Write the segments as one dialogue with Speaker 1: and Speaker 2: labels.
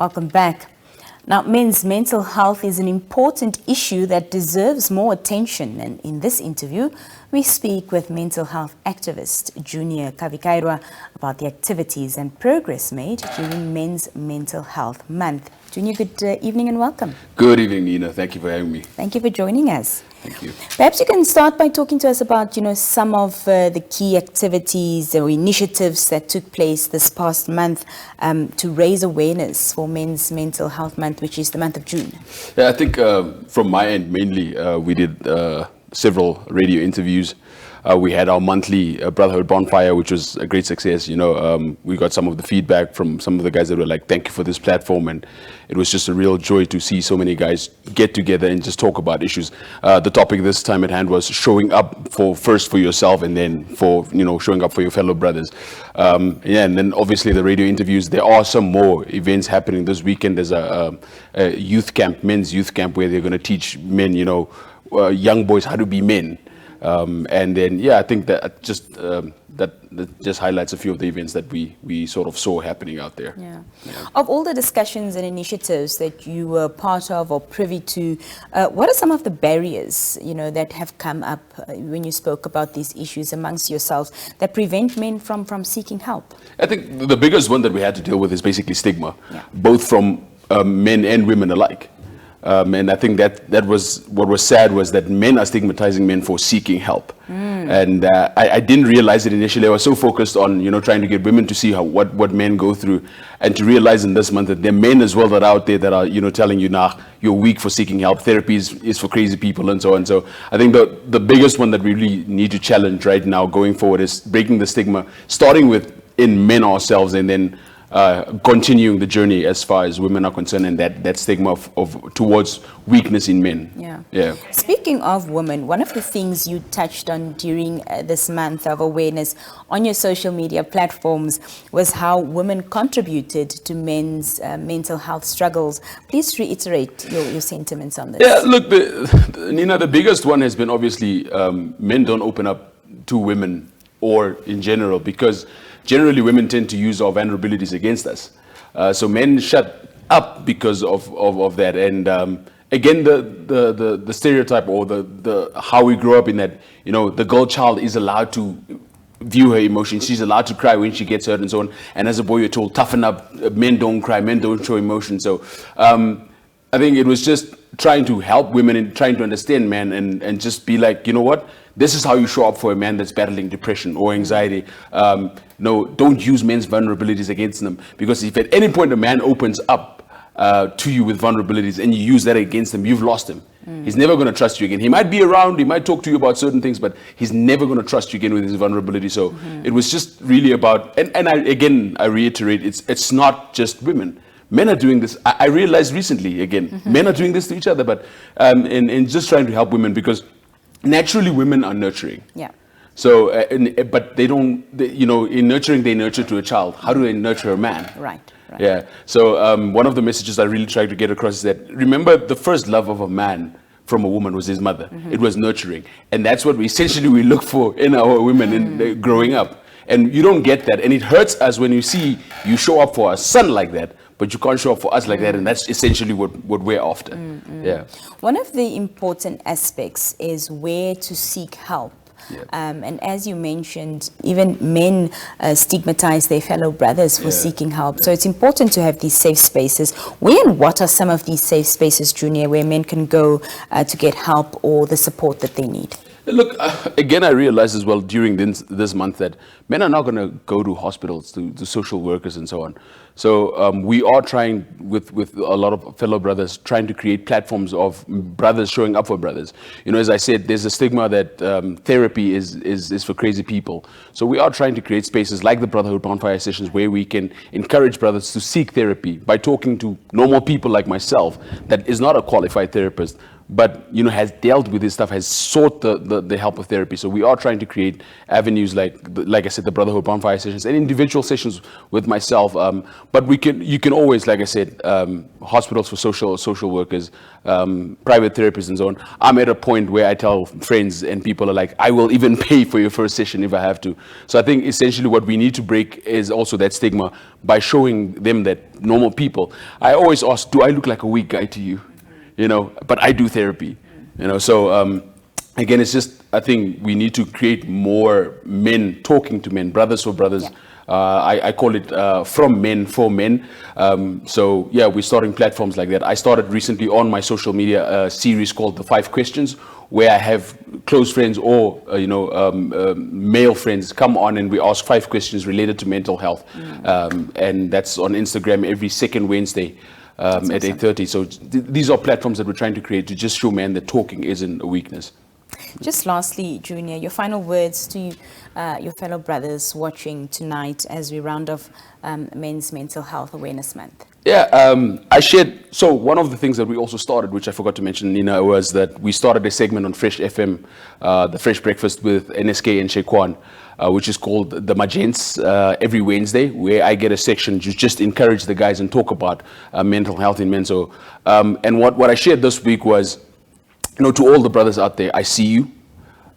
Speaker 1: Welcome back. Now, men's mental health is an important issue that deserves more attention. And in this interview, we speak with mental health activist Junior Kavikairua about the activities and progress made during Men's Mental Health Month. Junior, good evening and welcome.
Speaker 2: Good evening, Nina. Thank you for having me.
Speaker 1: Thank you for joining us.
Speaker 2: Thank you.
Speaker 1: Perhaps you can start by talking to us about, some of the key activities or initiatives that took place this past month to raise awareness for Men's Mental Health Month, which is the month of June.
Speaker 2: Yeah, I think from my end, mainly, we did several radio interviews. We had our monthly Brotherhood Bonfire, which was a great success. We got some of the feedback from some of the guys that were like, thank you for this platform. And it was just a real joy to see so many guys get together and just talk about issues. The topic this time at hand was showing up first for yourself and then for, showing up for your fellow brothers. And then obviously the radio interviews. There are some more events happening this weekend. There's a youth camp, men's youth camp, where they're going to teach men, young boys how to be men. And then, I think that just highlights a few of the events that we sort of saw happening out there.
Speaker 1: Yeah. Of all the discussions and initiatives that you were part of or privy to, what are some of the barriers, that have come up when you spoke about these issues amongst yourselves that prevent men from seeking help?
Speaker 2: I think the biggest one that we had to deal with is basically stigma, both from men and women alike. And I think that was what was sad, was that men are stigmatizing men for seeking help. And I didn't realize it initially. I was so focused on, trying to get women to see what men go through, and to realize in this month that there are men as well that are out there that are, telling you, nah, you're weak for seeking help. Therapy is for crazy people and so on. So I think the biggest one that we really need to challenge right now going forward is breaking the stigma, starting with in men ourselves, and then continuing the journey as far as women are concerned, and that stigma of towards weakness in men. Yeah.
Speaker 1: Speaking of women, one of the things you touched on during this month of awareness on your social media platforms was how women contributed to men's mental health struggles. Please reiterate your sentiments on this.
Speaker 2: Yeah, look, Nina, the biggest one has been obviously men don't open up to women or in general, because generally women tend to use our vulnerabilities against us. So men shut up because of that. And again, the stereotype or the how we grow up in that, the girl child is allowed to view her emotions. She's allowed to cry when she gets hurt and so on. And as a boy, you're told, toughen up. Men don't cry. Men don't show emotion. So I think it was just trying to help women and trying to understand men and just be like, you know what? This is how you show up for a man that's battling depression or anxiety. No, don't use men's vulnerabilities against them, because if at any point a man opens up to you with vulnerabilities and you use that against him, you've lost him. He's never going to trust you again. He might be around, he might talk to you about certain things, but he's never going to trust you again with his vulnerability. So it was just really about, and I reiterate, it's not just women. Men are doing this. I realized recently, again, men are doing this to each other, but in just trying to help women, because naturally women are nurturing.
Speaker 1: Yeah.
Speaker 2: So, but they don't, in nurturing, they nurture to a child. How do they nurture a man?
Speaker 1: Right.
Speaker 2: Yeah. So one of the messages I really try to get across is that, remember, the first love of a man from a woman was his mother. It was nurturing. And that's what we look for in our women in growing up. And you don't get that. And it hurts us when you see you show up for a son like that, but you can't show up for us like that, and that's essentially what we're after. Yeah.
Speaker 1: One of the important aspects is where to seek help.
Speaker 2: Yeah.
Speaker 1: And as you mentioned, even men stigmatize their fellow brothers for seeking help. So it's important to have these safe spaces. Where and what are some of these safe spaces, Junior, where men can go to get help or the support that they need?
Speaker 2: Look, again, I realized as well during this month that men are not going to go to hospitals, to social workers and so on. So we are trying with a lot of fellow brothers, trying to create platforms of brothers showing up for brothers. As I said, there's a stigma that therapy is for crazy people. So we are trying to create spaces like the Brotherhood Bonfire sessions where we can encourage brothers to seek therapy by talking to normal people like myself that is not a qualified therapist, but has dealt with this stuff, has sought the help of therapy. So we are trying to create avenues like I said, the Brotherhood Bonfire sessions and individual sessions with myself, But you can always, like I said, hospitals for social workers, private therapists and so on. I'm at a point where I tell friends and people are like, I will even pay for your first session if I have to. So I think essentially what we need to break is also that stigma by showing them that normal people. I always ask, do I look like a weak guy to you? You know, but I do therapy. You know, so again, it's just, I think we need to create more men talking to men, brothers for brothers.
Speaker 1: Yeah.
Speaker 2: I call it from men for men. So yeah, we're starting platforms like that. I started recently on my social media series called The 5 Questions, where I have close friends or male friends come on and we ask 5 questions related to mental health. And that's on Instagram every second Wednesday at 8:30. So these are platforms that we're trying to create to just show men that talking isn't a weakness.
Speaker 1: Just lastly, Junior, your final words to your fellow brothers watching tonight as we round off Men's Mental Health Awareness Month.
Speaker 2: Yeah, I shared, so one of the things that we also started, which I forgot to mention, Nina, was that we started a segment on Fresh FM, the Fresh Breakfast with NSK and Shekwan, which is called The Magents, every Wednesday, where I get a section to just encourage the guys and talk about mental health in men. So, and what I shared this week was, you know, to all the brothers out there, I see you,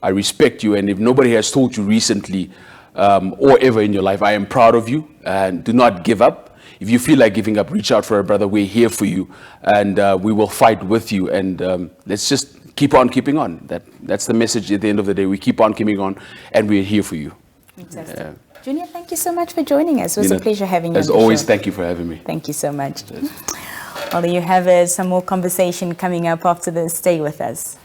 Speaker 2: I respect you, and if nobody has told you recently or ever in your life, I am proud of you, and do not give up. If you feel like giving up, reach out for a brother. We're here for you, and we will fight with you, and let's just keep on keeping on. That's the message at the end of the day. We keep on keeping on, and we're here for you.
Speaker 1: Fantastic. Junior, thank you so much for joining us. It was a pleasure having you.
Speaker 2: As always, thank you for having me.
Speaker 1: Thank you so much. Well, there you have it. Some more conversation coming up after this. Stay with us.